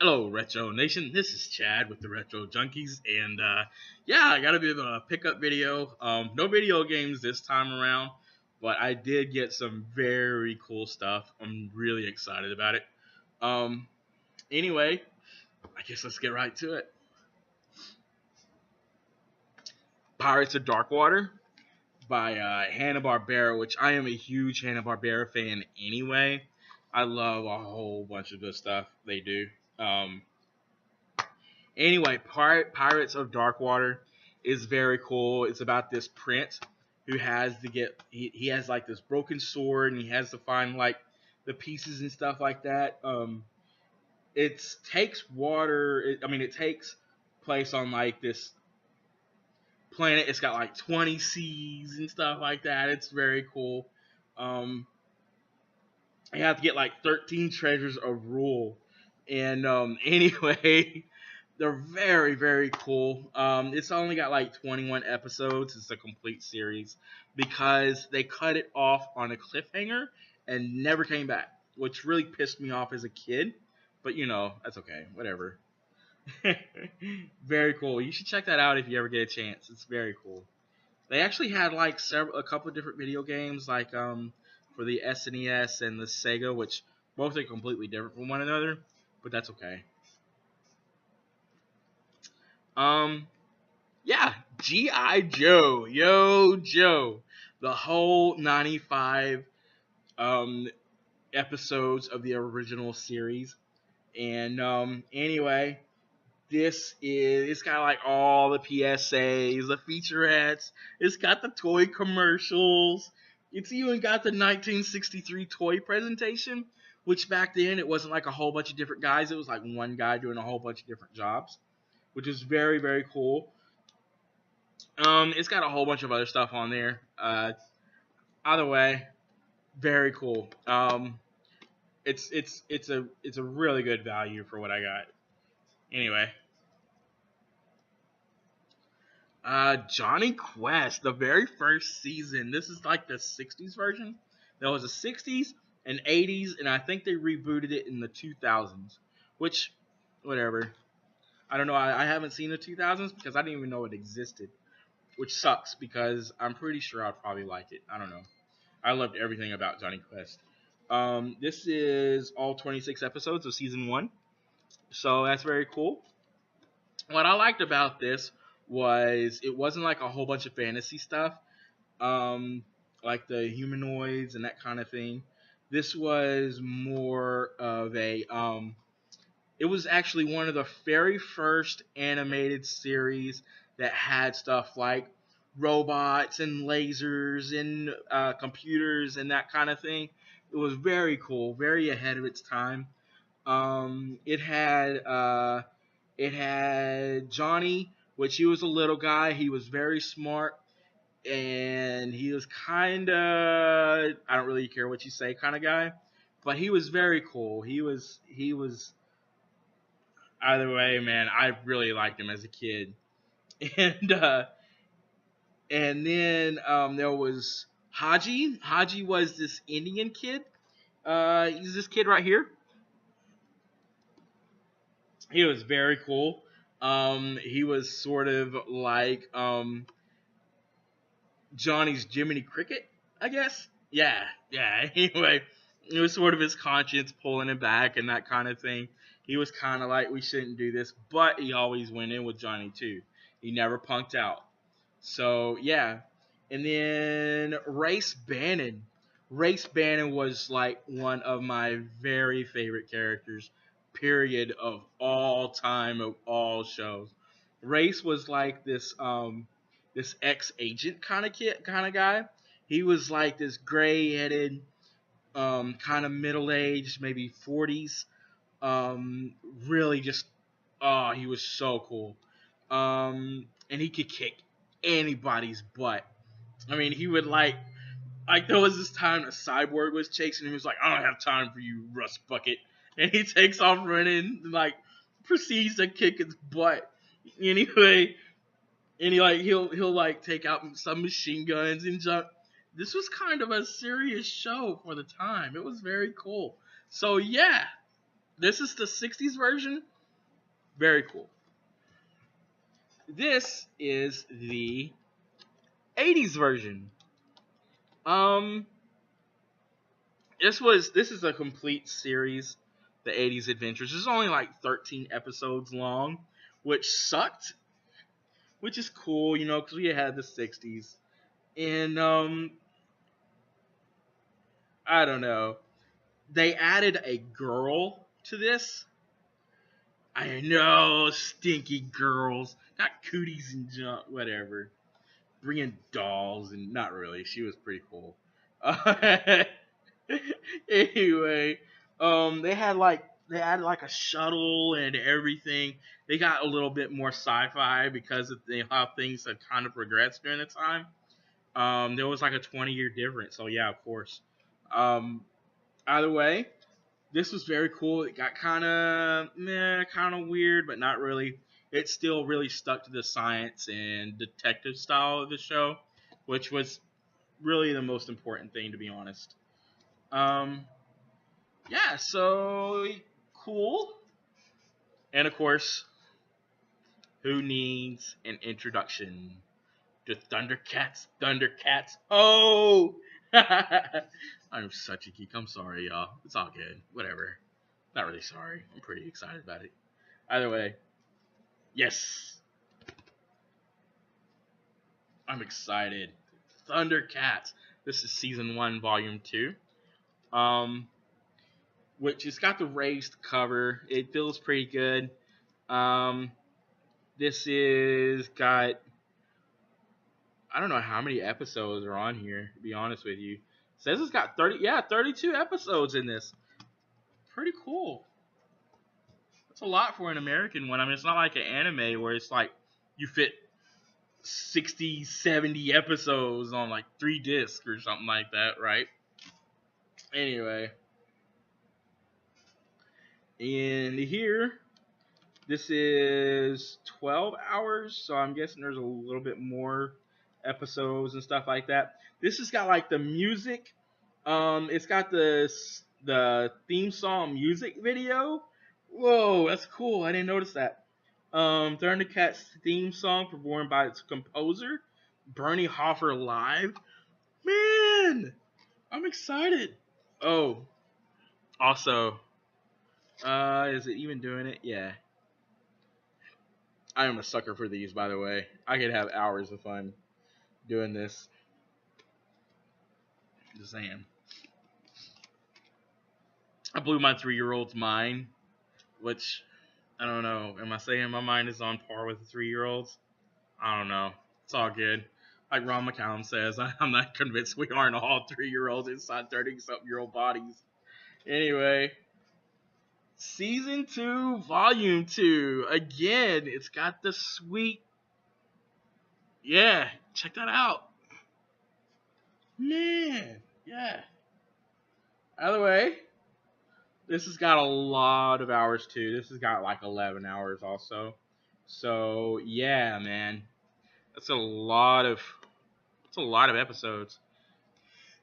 Hello, Retro Nation. This is Chad with the Retro Junkies, and yeah, I got a bit of a pickup video. No video games this time around, but I did get some very cool stuff. I'm really excited about it. Um, anyway, I guess let's get right to it. Pirates of Darkwater by Hanna-Barbera, which I am a huge Hanna-Barbera fan anyway. I love a whole bunch of the stuff they do. Um, Anyway, Pirates of Darkwater is very cool. It's about this prince who has to get he has like this broken sword and he has to find like the pieces and stuff like that. It takes water. It takes place on like this planet. It's got like 20 seas and stuff like that. It's very cool. Um, you have to get like 13 treasures of rule. And anyway, they're very, very cool. It's only got like 21 episodes. It's a complete series because they cut it off on a cliffhanger and never came back, which really pissed me off as a kid. But that's okay. Whatever. Very cool. You should check that out if you ever get a chance. It's very cool. They actually had like a couple of different video games, like for the SNES and the Sega, which both are completely different from one another, but that's okay. Um, yeah, G.I. Joe, Yo Joe, the whole 95 um episodes of the original series, and anyway, it's got like all the PSAs, the featurettes. It's got the toy commercials. It's even got the 1963 toy presentation, which back then it wasn't like a whole bunch of different guys. It was like one guy doing a whole bunch of different jobs, which is very, very cool. It's got a whole bunch of other stuff on there. Either way, very cool. It's a really good value for what I got. Anyway, Johnny Quest, the very first season. This is like the 60s version. There was a 60s and 80s, and I think they rebooted it in the 2000s. Which, whatever. I don't know. I haven't seen the 2000s because I didn't even know it existed. Which sucks because I'm pretty sure I'd probably like it. I don't know. I loved everything about Johnny Quest. This is all 26 episodes of season 1. So that's very cool. What I liked about this was it wasn't like a whole bunch of fantasy stuff, um, like the humanoids and that kind of thing. This was more of it was actually one of the very first animated series that had stuff like robots and lasers and computers and that kind of thing. It was very cool, very ahead of its time. It had Johnny, which he was a little guy. He was very smart, and he was kind of I don't really care what you say kind of guy, but he was very cool. He was either way, man. I really liked him as a kid, and then there was Haji. Haji was this Indian kid. He's this kid right here. He was very cool. He was sort of like Johnny's Jiminy Cricket, I guess. Yeah, yeah. Anyway, it was sort of his conscience pulling him back and that kind of thing. He was kind of like, we shouldn't do this, but he always went in with Johnny too. He never punked out. So yeah, and then Race Bannon. Race Bannon was like one of my very favorite characters, period, of all time, of all shows. Race was like this ex agent kind of kid, kind of guy. He was like this gray headed, kind of middle aged, maybe 40s. Um, really just, oh, he was so cool. And he could kick anybody's butt. I mean, he would like there was this time a cyborg was chasing him. He was like, "I don't have time for you, rust bucket," and he takes off running, and, like proceeds to kick his butt. Anyway, and he'll like take out some machine guns and jump. This was kind of a serious show for the time. It was very cool. So yeah, this is the 60s version. Very cool. This is the 80s version. Um, this is a complete series, the 80s Adventures. It's only like 13 episodes long, which sucked, which is cool, you know, because we had the 60s. And I don't know. They added a girl to this. I know, stinky girls, not cooties and junk, whatever. Bringing dolls and not really. She was pretty cool. Anyway, they added like a shuttle and everything. They got a little bit more sci-fi because of how things have kind of progressed during the time. There was like a 20-year difference, so yeah, of course. Um, Either way, this was very cool. It got kind of weird, but not really. It still really stuck to the science and detective style of the show, which was really the most important thing, to be honest. Um, yeah, so cool. And of course, who needs an introduction to Thundercats? Thundercats! Oh! I'm such a geek. I'm sorry, y'all. It's all good. Whatever. Not really sorry. I'm pretty excited about it. Either way, yes, I'm excited. Thundercats. This is season 1, volume 2. Um, which has got the raised cover. It feels pretty good. Um, this is got, I don't know how many episodes are on here, to be honest with you. It says it's got 32 episodes in this. Pretty cool. That's a lot for an American one. I mean, it's not like an anime where it's like you fit 60, 70 episodes on like 3 discs or something like that, right? Anyway, and here, this is 12 hours, so I'm guessing there's a little bit more episodes and stuff like that. This has got like the music. It's got the theme song music video. Whoa, that's cool. I didn't notice that. Thundercats theme song performed by its composer, Bernie Hoffer live. Man, I'm excited. Oh, also, is it even doing it? Yeah. I am a sucker for these, by the way. I could have hours of fun doing this. Just saying. I blew my 3-year-old's mind, which, I don't know. Am I saying my mind is on par with the 3-year-old's? I don't know. It's all good. Like Ron McCallum says, I'm not convinced we aren't all 3-year-olds inside 30-something-year-old bodies. Anyway, Season 2, Volume 2. Again, it's got the sweet... Yeah, check that out. Man, yeah. Either way, this has got a lot of hours too. This has got like 11 hours also. So, yeah, man. That's a lot of episodes.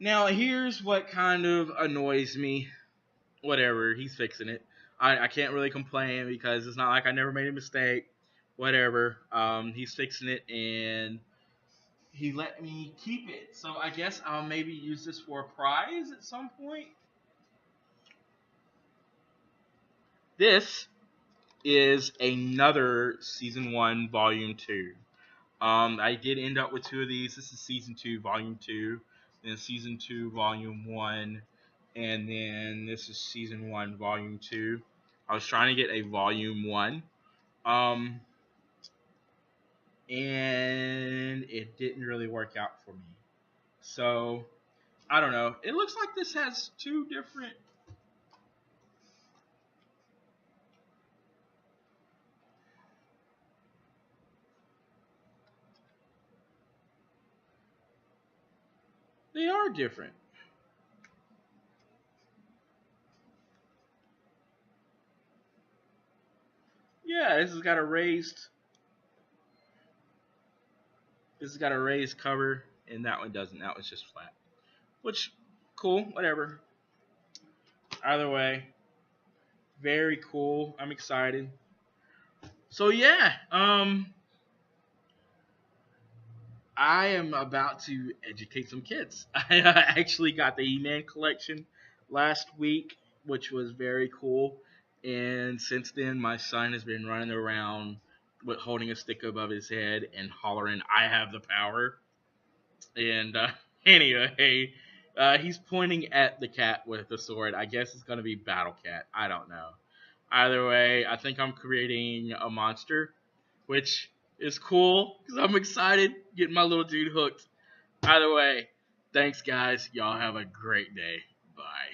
Now, here's what kind of annoys me. Whatever, he's fixing it. I can't really complain because it's not like I never made a mistake. Whatever. He's fixing it and he let me keep it. So I guess I'll maybe use this for a prize at some point. This is another season 1, volume 2. I did end up with 2 of these. This is season 2, volume 2, then season 2, volume 1, and then this is season 1, volume 2. I was trying to get a volume 1, and it didn't really work out for me. So, I don't know. It looks like this has 2 different... They are different. Yeah, this has got a raised cover, and that one doesn't. That one's just flat. Which, cool, whatever. Either way, very cool. I'm excited. So yeah, I am about to educate some kids. I actually got the E-Man collection last week, which was very cool. And since then, my son has been running around with holding a stick above his head and hollering, "I have the power!" And anyway, he's pointing at the cat with the sword. I guess it's gonna be Battle Cat. I don't know. Either way, I think I'm creating a monster, which is cool because I'm excited getting my little dude hooked. Either way, thanks guys. Y'all have a great day. Bye.